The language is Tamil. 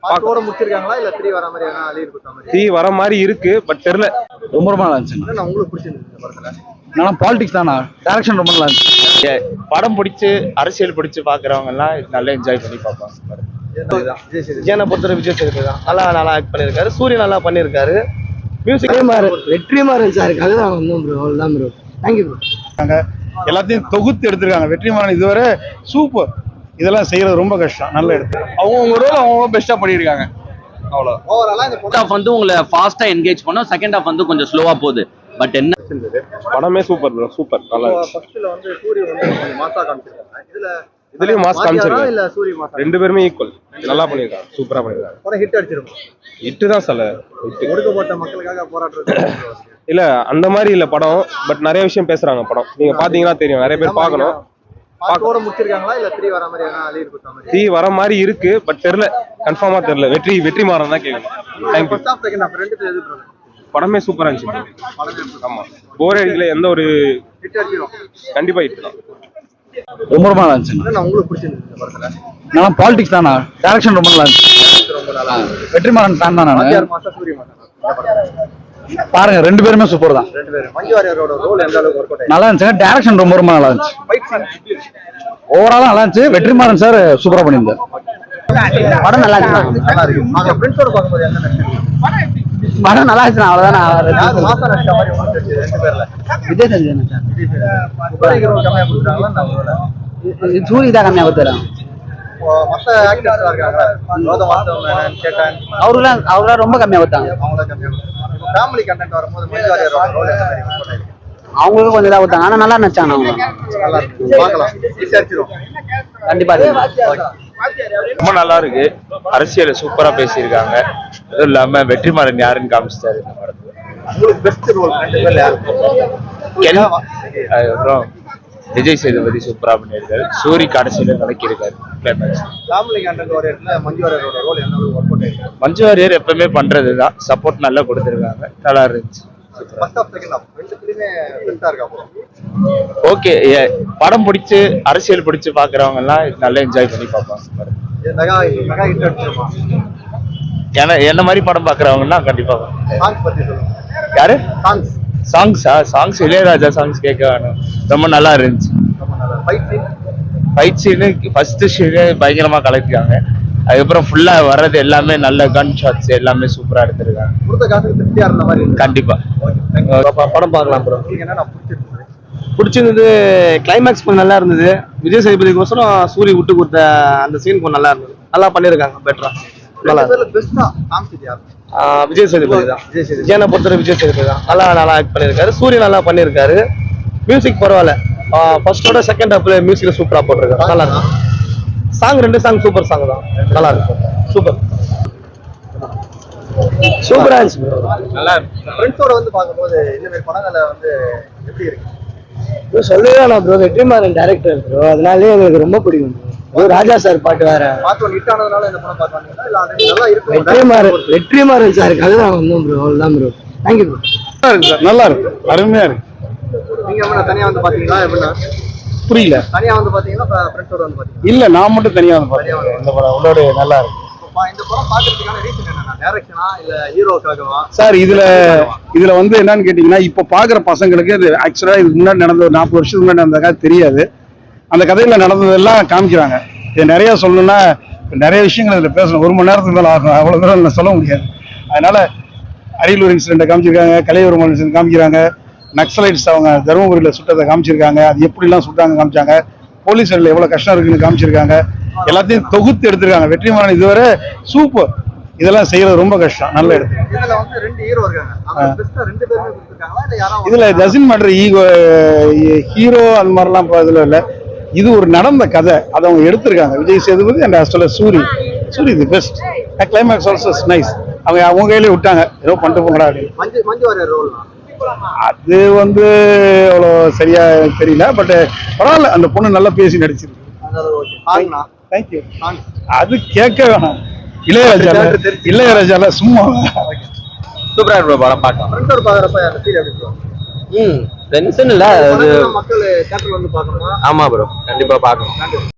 பாட்டோட முடிச்சிருக்காங்களா இல்ல 3 வர மாதிரி ஏனா அலி இருக்கு மாதிரி 3 வர மாதிரி இருக்கு பட் தெரியல. ரொம்ப ரொம்ப நல்லா இருந்துச்சு. என்ன உங்களுக்கு பிடிச்சிருந்தது இந்த படத்துல? நான் பாலிடிக்ஸ் தானா, டைரக்ஷன் ரொம்ப நல்லா இருந்துச்சு. படம் பிடிச்சு அரசியல் பிடிச்சு பாக்குறவங்க எல்லாம் நல்லா என்ஜாய் பண்ணி பார்ப்பாங்க. விஜயனை பொறுத்தவரை விஜய் சேதுபதி தான் நல்லா ஆக்ட் பண்ணிருக்காரு. சூரிய நல்லா பண்ணிருக்காரு. மியூசிக் வெற்றிமாறன் சாருக்கு அதுதான் வந்தோம் ப்ரோ. அவ்வளவுதான் ப்ரோ. Thank you bro. எல்லாத்தையும் தொகுத்து எடுத்திருக்காங்க. வெற்றிமாறன் இதுவரை சூப்பர். இதெல்லாம் செய்யறது ரொம்ப கஷ்டம். நல்லா எடுத்து அவங்க ரோல் அவங்க பெஸ்டா பண்ணிருக்காங்க. அவ்வளவு ஓவராலா இந்த ஃபர்ஸ்ட் ஹாஃப் வந்து உங்களை ஃபாஸ்டா என்கேஜ் பண்ணோம், செகண்ட் ஹாஃப் வந்து கொஞ்சம் ஸ்லோவா போகுது. பட் என்ன படமே சூப்பர் ப்ரோ, சூப்பர் நல்லா இருக்கு. ஃபர்ஸ்ட்ல வந்து சூரிய வந்து கொஞ்சம் மாசா காமிச்சிருக்காங்க. இதுலயும் மாஸ் காமிச்சிருக்காங்க. இல்ல சூரிய மாசா ரெண்டு பேருமே ஈக்குவல் நல்லா பண்ணிருக்காங்க, சூப்பரா பண்ணிருக்காங்க. படம் ஹிட் அடிச்சிருக்கும். ஹிட் தான் சொல்ல. ஒடுக்கப்பட்ட மக்களுக்காக போராடுறது இல்ல அந்த மாதிரி இல்ல படம். பட் நிறைய விஷயம் பேசுறாங்க படம். நீங்க பாத்தீங்கன்னா தெரியும். நிறைய பேர் பார்க்கணும். பாட்டோட முடிச்சிருக்காங்களா இல்ல 3 வர மாதிரி ஏனா அலி இருக்கு மாதிரி 3 வர மாதிரி இருக்கு பட் தெரியல. கன்ஃபார்மா தெரியல. வெற்றிமாறன் தான் கேட்கணும். Thank you. First half second half ரெண்டுல எது ப்ரோ? படமே சூப்பரா இருந்துச்சு. ஆமா, போர் அடிக்கல. எந்த ஒரு ஹிட் அடிச்சிரும். கண்டிப்பா ஹிட் தான். ரொம்ப ரொம்ப நல்லா இருந்துச்சு. என்ன உங்களுக்கு பிடிச்சிருந்தது இந்த படத்துல? நான் பாலிடிக்ஸ் தானா, டைரக்ஷன் ரொம்ப நல்லா இருந்துச்சு. ரொம்ப நல்லா வெற்றிமாறன் ஃபேன் தான் நான். யார் மாசா சூரிய மாசா இந்த படத்துல பாருங்க, ரெண்டு பேருமே சூப்பர் தான். ரெண்டு பேரும் மஞ்சு வாரியரோட ரோல் எந்த அளவுக்கு ஒர்க் அவுட் நல்லா இருந்துச்சு. டைரக்ஷன் ரொம்ப ரொம்ப நல்லா இருந்துச்சு. ஃபைட் சீன் ஓவராலா நல்லா இருந்துச்சு. வெற்றிமாறன் சார் சூப்பரா பண்ணியிருந்தார். படம் நல்லா இருந்துச்சு. நல்லா இருக்கு. நாங்க ஃப்ரெண்ட்ஸோட பாக்கும்போது என்ன நினைச்சீங்க? படம் நல்லா இருந்துச்சு. அவ்வளவுதான். யார் மாசா நடிச்ச மாதிரி உங்களுக்கு தெரிஞ்சது ரெண்டு பேர்ல? Vijay Sethupathi sir. Super hero கம்மியா கொடுத்தாங்களா நம்மளோட? சூரிய தான் கம்மியா கொடுத்துறாங்க. மத்த ஆக்டர்ஸ் இருக்காங்க. ரோதவாசம் கேட்டான் அவரெல்லாம் ரொம்ப கம்மியா கொடுத்தாங்க. அவங்கள கம்மியா கொடுத்தாங்க. ஃபேமிலி கண்டென்ட் வரும்போது மஞ்சு வாரியரோட ரோல் என்ன மாதிரி ஒர்க் அவுட் ஆயிருக்கு? அவங்களுக்கும் கொஞ்சம் இதாக கொடுத்தாங்க. ஆனா நல்லா நடிச்சாங்க அவங்க. நல்லா இருக்கு. பார்க்கலாம். ஹிட் அடிச்சிரும். கண்டிப்பா ரொம்ப நல்லா இருக்கு. அரசியலை சூப்பரா பேசியிருக்காங்க. அதுவும் இல்லாம வெற்றிமாறன் யாருன்னு காமிச்சிட்டாரு இந்த படத்துல. உங்களுக்கு பெஸ்ட் ரோல் ரெண்டு பேர்ல யாரு? அதுக்கப்புறம் விஜய் சேதுபதி சூப்பரா பண்ணியிருக்காரு. சூரி கடைசியில நடக்கிருக்காரு. ஃபேமிலி கண்டென்ட் ஒரு இடத்துல மஞ்சு வாரியரோட ரோல் என்ன அளவுக்கு ஒர்க் அவுட் ஆயிருக்கு? மஞ்சு வாரியர் எப்பவுமே பண்றதுதான். சப்போர்ட் நல்லா கொடுத்துருக்காங்க. நல்லா இருந்துச்சு. ஃபர்ஸ்ட் ஹாஃப் செகண்ட் ஹாஃப் ரெண்டுத்துலயுமே பெஸ்டா இருக்கா ப்ரோ? ஓகே, படம் பிடிச்சு அரசியல் பிடிச்சு பாக்குறவங்க எல்லாம் நல்லா என்ஜாய் பண்ணி பார்ப்பாங்க. இது மெகா ஹிட் அடிச்சிருமா? என்ன மாதிரி படம் பாக்குறவங்கன்னா கண்டிப்பா. சாங்ஸ் பத்தி சொல்லுங்க. யாரு? சாங்ஸ் சாங்ஸ் இளையராஜா சாங்ஸ் கேட்க வேணும். ரொம்ப நல்லா இருந்துச்சு. ரொம்ப நல்லா. ஃபைட் சீனு ஃபர்ஸ்ட் சீனு பயங்கரமா கலக்கிட்டாங்க. அதுக்கப்புறம் ஃபுல்லா வர்றது எல்லாமே நல்ல கன் ஷாட்ஸ் எல்லாமே சூப்பரா எடுத்திருக்காங்க. கொடுத்த காசுக்கு திருப்தியா இருந்த மாதிரி இருக்கு. கண்டிப்பா. படம் பார்க்கலாம் ப்ரோ. உங்களுக்கு என்னன்னா பிடிச்சிருந்தது? கிளைமேக்ஸ் கொஞ்சம் நல்லா இருந்தது. விஜய் சேதுபதிக்கோசரம் சூரிய விட்டு கொடுத்த அந்த சீன் கொஞ்சம் நல்லா இருந்தது. நல்லா பண்ணியிருக்காங்க. பெட்டரா நல்லா பெஸ்டா காமிச்சது யாரு? விஜய் சேதுபதி தான். விஜயனை பொறுத்தவரை விஜய் சேதுபதி தான் நல்லா ஆக்ட் பண்ணியிருக்காரு. சூரிய நல்லா பண்ணியிருக்காரு. மியூசிக் பரவாயில்ல. ஃபர்ஸ்டோட செகண்ட் ஹாஃப்ல மியூசிக் சூப்பரா போட்டிருக்காரு. நல்லா இருக்கு. சாங் 2 சாங் சூப்பர் சாங் தான். நல்லா இருக்கு. சூப்பர் சூப்பரா இருந்துச்சு. நல்லா இருக்கு. ஃப்ரெண்ட்ஸோட வந்து பார்க்கும்போது இந்த மாதிரி படங்களை வந்து எப்படி இருக்கு? சொல்லவே நான் ப்ரோ. Vetrimaaran director bro. அதனாலே எனக்கு ரொம்ப பிடிக்கும். ராஜா சார் பாட்டு வேற. பார்த்து ஹிட் ஆனதுனால இந்த படம் பார்க்கலாங்களா இல்ல அது நல்லா இருக்கு? வெற்றிமாறன் சாருக்கு அதுதான் வந்தோம் ப்ரோ. அவ்வளவுதான் ப்ரோ. Thank you bro. நல்லா இருக்கு சார். நல்லா இருக்கு. அருமையா இருக்கு. நீங்க என்ன தனியா வந்து பாத்தீங்களா? எப்படின்னா புரியல. தனியா வந்து பாத்தீங்கன்னா ஃப்ரெண்ட்ஸோட வந்து பாத்தீங்களா? இல்ல, நான் மட்டும் தனியா வந்து பார்த்தேன். இந்த படம் உங்களோட நல்லா இருக்கு. இந்த படம் பாக்குறதுக்கான ரீசன் என்னன்னா டைரக்ஷனா இல்ல ஹீரோக்காகவா? சார் இதுல வந்து என்னன்னு கேட்டீங்கன்னா, இப்ப பாக்குற பசங்களுக்கு இது ஆக்சுவலா இதுக்கு முன்னாடி நடந்த 40 வருஷத்துக்கு முன்னாடி நடந்த கதை தெரியாது. அந்த கதையில நடந்ததெல்லாம் காமிக்கிறாங்க. இது நிறைய சொல்லணும்னா நிறைய விஷயங்கள் இதுல பேசணும். 1 மணி நேரத்துக்கு மேல ஆகும். அவ்வளவு தூரம் நான் சொல்ல முடியாது. அதனால அரியலூர் இன்சிடென்ட்டை காமிச்சிருக்காங்க. கலையூர் இன்சிடென்ட் காமிக்கிறாங்க. நக்சலைட்ஸ் அவங்க தருமபுரியில் சுட்டதை காமிச்சிருக்காங்க. அது எப்படிலாம் சுட்டாங்க காமிச்சாங்க. போலீஸ்ல எவ்வளவு கஷ்டம் இருக்குன்னு காமிச்சிருக்காங்க. எல்லாத்தையும் தொகுத்து எடுத்திருக்காங்க. வெற்றிமாறன் இதுவரை சூப்பர். இதெல்லாம் செய்யறது ரொம்ப கஷ்டம். நல்ல எடுத்து இதுல வந்து 2 ஹீரோ இருக்காங்க. அவங்க பெஸ்டா ரெண்டு பேருமே கொடுத்திருக்காங்களா இல்ல யாரோ? இதுல டசன்ட் மேட்டர் ஈகோ ஹீரோ அந்த மாதிரிலாம் இதுல இல்ல. இது ஒரு நடந்த கதை. அதை அவங்க எடுத்திருக்காங்க. Vijay Sethupathi and as well as Soori the best. Climax also nice. அவங்க கையிலே விட்டாங்க. ஏதோ பண்ணிட்டு போங்கடா அப்படின்னு. மஞ்சு வாரியர் ரோல் அது வந்து அவ்வளோ சரியா தெரியல. பட் பரவாயில்ல. அந்த பொண்ணு நல்லா பேசி நடிச்சிருக்கு. தேங்க்யூ. அது கேட்க வேணாம். இளையராஜால சும்மா சூப்பரா இருக்கு படம் பார்க்கலாம். ஃப்ரெண்ட்ஸோட பாக்குறப்ப அந்த ஃபீல் எப்படி ப்ரோ? டென்ஷன் இல்ல. மக்கள் தியேட்டர்ல வந்து பார்க்கணுமா? ஆமா ப்ரோ, கண்டிப்பா பார்க்கணும்.